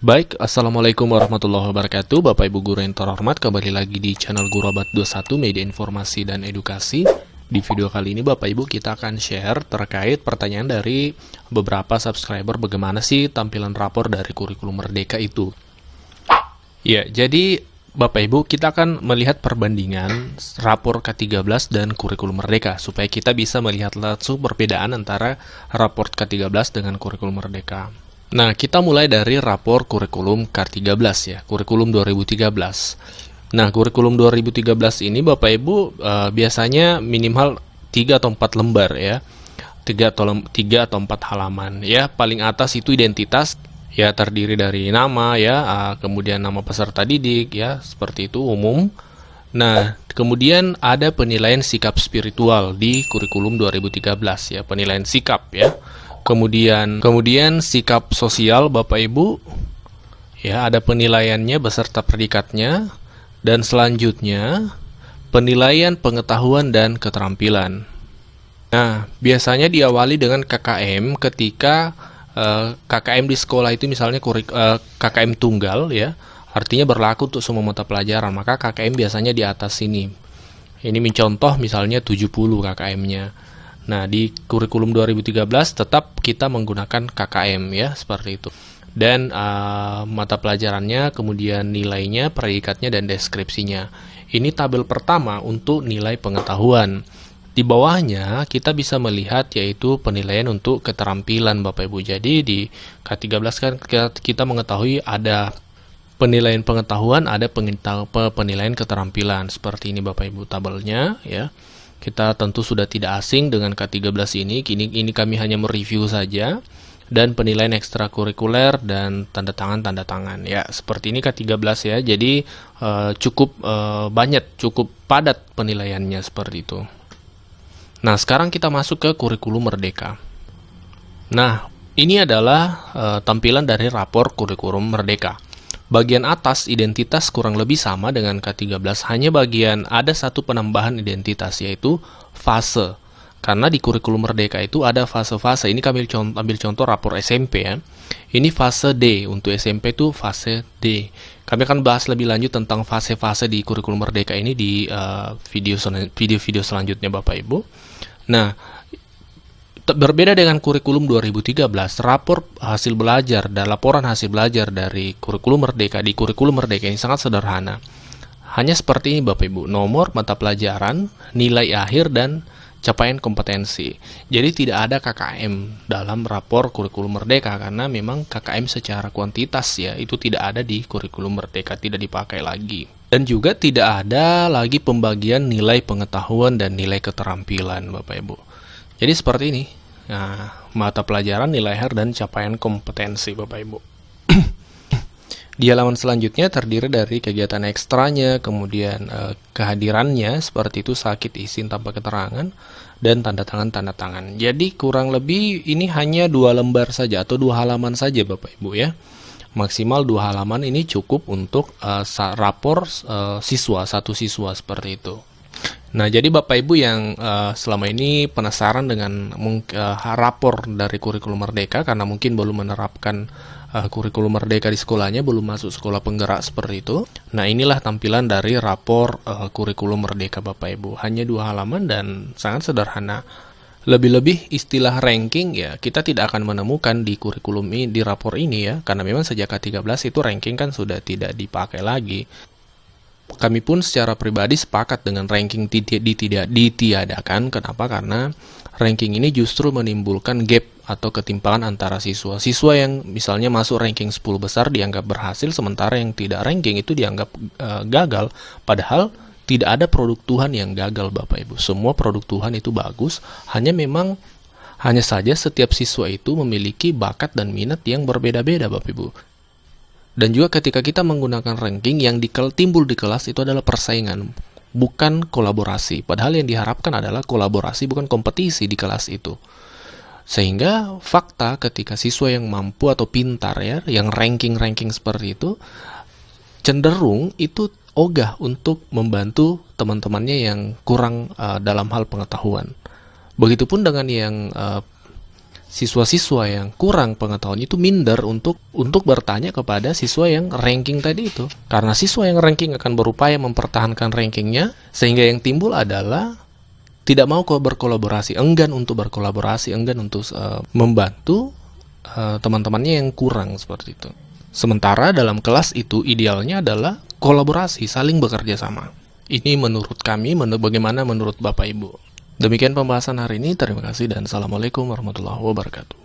Baik, Assalamualaikum warahmatullahi wabarakatuh. Bapak Ibu Guru yang terhormat, kembali lagi di channel Guru Abad 21 Media Informasi dan Edukasi. Di video kali ini Bapak Ibu kita akan share terkait pertanyaan dari beberapa subscriber bagaimana sih tampilan rapor dari kurikulum Merdeka itu. Ya, jadi Bapak Ibu kita akan melihat perbandingan rapor K13 dan kurikulum Merdeka supaya kita bisa melihat langsung perbedaan antara rapor K13 dengan kurikulum Merdeka. Nah, kita mulai dari rapor kurikulum K13 ya, kurikulum 2013. Nah, kurikulum 2013 ini Bapak Ibu biasanya minimal 3 atau 4 lembar ya. 3 atau 4 halaman ya. Paling atas itu identitas ya, terdiri dari nama ya, kemudian nama peserta didik ya, seperti itu umum. Nah, kemudian ada penilaian sikap spiritual di kurikulum 2013 ya, penilaian sikap ya. Kemudian sikap sosial Bapak Ibu ya, ada penilaiannya beserta predikatnya, dan selanjutnya penilaian pengetahuan dan keterampilan. Nah, biasanya diawali dengan KKM ketika KKM di sekolah itu misalnya KKM tunggal ya, artinya berlaku untuk semua mata pelajaran, maka KKM biasanya di atas sini. Ini mencontoh misalnya 70 KKM-nya. Nah, di kurikulum 2013 tetap kita menggunakan KKM ya, seperti itu. Dan mata pelajarannya, kemudian nilainya, predikatnya, dan deskripsinya. Ini tabel pertama untuk nilai pengetahuan. Di bawahnya kita bisa melihat yaitu penilaian untuk keterampilan Bapak Ibu. Jadi di K13 kan kita mengetahui ada penilaian pengetahuan, ada penilaian keterampilan. Seperti ini Bapak Ibu tabelnya ya. Kita tentu sudah tidak asing dengan K13 ini. Ini kami hanya mereview saja. Dan penilaian ekstrakurikuler dan tanda tangan ya. Seperti ini K13 ya. Jadi cukup banyak, cukup padat penilaiannya seperti itu. Nah, sekarang kita masuk ke kurikulum Merdeka. Nah, ini adalah tampilan dari rapor kurikulum Merdeka. Bagian atas identitas kurang lebih sama dengan K13, hanya bagian ada satu penambahan identitas, yaitu fase. Karena di kurikulum Merdeka itu ada fase-fase. Ini kami ambil contoh rapor SMP ya. Ini fase D, untuk SMP itu fase D. Kami akan bahas lebih lanjut tentang fase-fase di kurikulum Merdeka ini di video selanjutnya Bapak Ibu. Nah, berbeda dengan kurikulum 2013, rapor hasil belajar dan laporan hasil belajar dari kurikulum Merdeka di kurikulum Merdeka ini sangat sederhana. Hanya seperti ini Bapak Ibu, nomor mata pelajaran, nilai akhir, dan capaian kompetensi. Jadi tidak ada KKM dalam rapor kurikulum Merdeka karena memang KKM secara kuantitas ya, itu tidak ada di kurikulum Merdeka, tidak dipakai lagi. Dan juga tidak ada lagi pembagian nilai pengetahuan dan nilai keterampilan Bapak Ibu. Jadi seperti ini. Nah, mata pelajaran, nilai akhir, dan capaian kompetensi Bapak Ibu. Di halaman selanjutnya terdiri dari kegiatan ekstranya, kemudian kehadirannya, seperti itu sakit, izin tanpa keterangan, dan tanda tangan. Jadi kurang lebih ini hanya 2 lembar saja atau 2 halaman saja Bapak Ibu ya. Maksimal 2 halaman ini cukup untuk rapor satu siswa seperti itu. Nah, jadi Bapak Ibu yang selama ini penasaran dengan rapor dari kurikulum Merdeka karena mungkin belum menerapkan kurikulum Merdeka di sekolahnya, belum masuk sekolah penggerak seperti itu. Nah, inilah tampilan dari rapor kurikulum Merdeka Bapak Ibu. Hanya 2 halaman dan sangat sederhana. Lebih-lebih istilah ranking ya, kita tidak akan menemukan di kurikulum ini, di rapor ini ya, karena memang sejak K13 itu ranking kan sudah tidak dipakai lagi. Kami pun secara pribadi sepakat dengan ranking ditiadakan. Kenapa? Karena ranking ini justru menimbulkan gap atau ketimpangan antara siswa. Siswa yang misalnya masuk ranking 10 besar dianggap berhasil, sementara yang tidak ranking itu dianggap gagal. Padahal tidak ada produk Tuhan yang gagal Bapak Ibu. Semua produk Tuhan itu bagus, hanya saja setiap siswa itu memiliki bakat dan minat yang berbeda-beda Bapak Ibu. Dan juga ketika kita menggunakan ranking, yang timbul di kelas itu adalah persaingan, bukan kolaborasi. Padahal yang diharapkan adalah kolaborasi, bukan kompetisi di kelas itu. Sehingga fakta ketika siswa yang mampu atau pintar ya, yang ranking seperti itu, cenderung itu ogah untuk membantu teman-temannya yang kurang dalam hal pengetahuan. Begitupun dengan yang siswa-siswa yang kurang pengetahuan itu minder untuk bertanya kepada siswa yang ranking tadi itu. Karena siswa yang ranking akan berupaya mempertahankan rankingnya, sehingga yang timbul adalah tidak mau berkolaborasi, enggan untuk berkolaborasi, enggan untuk membantu teman-temannya yang kurang seperti itu. Sementara dalam kelas itu idealnya adalah kolaborasi, saling bekerja sama. Ini menurut kami, bagaimana menurut Bapak Ibu? Demikian pembahasan hari ini, terima kasih dan Assalamualaikum warahmatullahi wabarakatuh.